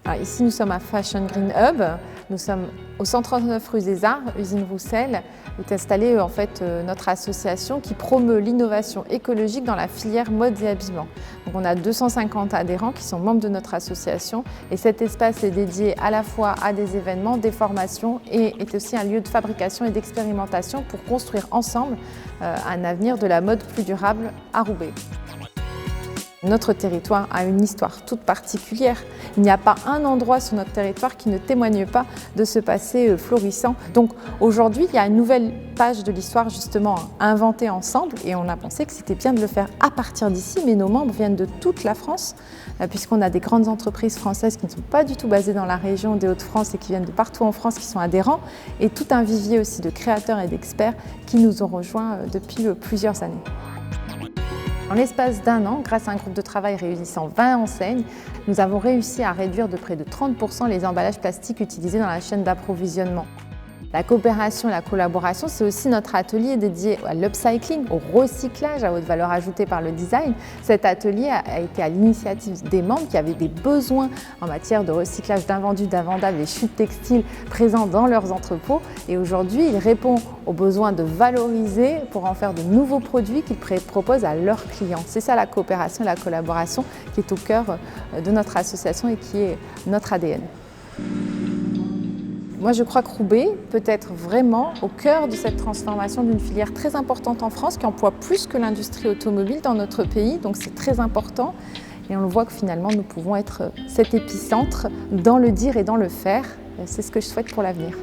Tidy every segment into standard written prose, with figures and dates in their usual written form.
Alors ici, nous sommes à Fashion Green Hub. Nous sommes au 139 rue des Arts, usine Roussel, où est installée notre association qui promeut l'innovation écologique dans la filière mode et habillement. Donc on a 250 adhérents qui sont membres de notre association et cet espace est dédié à la fois à des événements, des formations et est aussi un lieu de fabrication et d'expérimentation pour construire ensemble un avenir de la mode plus durable à Roubaix. Notre territoire a une histoire toute particulière. Il n'y a pas un endroit sur notre territoire qui ne témoigne pas de ce passé florissant. Donc aujourd'hui, il y a une nouvelle page de l'histoire justement à inventer ensemble et on a pensé que c'était bien de le faire à partir d'ici, mais nos membres viennent de toute la France puisqu'on a des grandes entreprises françaises qui ne sont pas du tout basées dans la région des Hauts-de-France et qui viennent de partout en France, qui sont adhérents et tout un vivier aussi de créateurs et d'experts qui nous ont rejoints depuis plusieurs années. En l'espace d'un an, grâce à un groupe de travail réunissant 20 enseignes, nous avons réussi à réduire de près de 30% les emballages plastiques utilisés dans la chaîne d'approvisionnement. La coopération et la collaboration, c'est aussi notre atelier dédié à l'upcycling, au recyclage à haute valeur ajoutée par le design. Cet atelier a été à l'initiative des membres qui avaient des besoins en matière de recyclage d'invendus, d'invendables et chutes textiles présents dans leurs entrepôts. Et aujourd'hui, il répond aux besoins de valoriser pour en faire de nouveaux produits qu'ils proposent à leurs clients. C'est ça la coopération et la collaboration qui est au cœur de notre association et qui est notre ADN. Moi, je crois que Roubaix peut être vraiment au cœur de cette transformation d'une filière très importante en France qui emploie plus que l'industrie automobile dans notre pays, donc c'est très important. Et on le voit que finalement, nous pouvons être cet épicentre dans le dire et dans le faire. C'est ce que je souhaite pour l'avenir.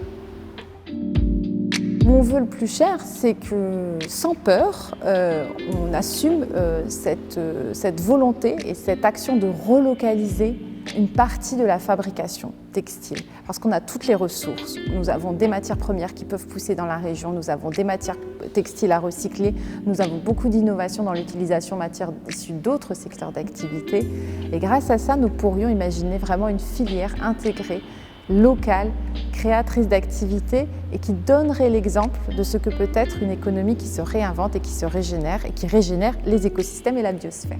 Mon vœu le plus cher, c'est que sans peur, on assume cette volonté et cette action de relocaliser une partie de la fabrication textile, parce qu'on a toutes les ressources. Nous avons des matières premières qui peuvent pousser dans la région, nous avons des matières textiles à recycler, nous avons beaucoup d'innovations dans l'utilisation de matières issues d'autres secteurs d'activité. Et grâce à ça, nous pourrions imaginer vraiment une filière intégrée, locale, créatrice d'activités et qui donnerait l'exemple de ce que peut être une économie qui se réinvente et qui se régénère et qui régénère les écosystèmes et la biosphère.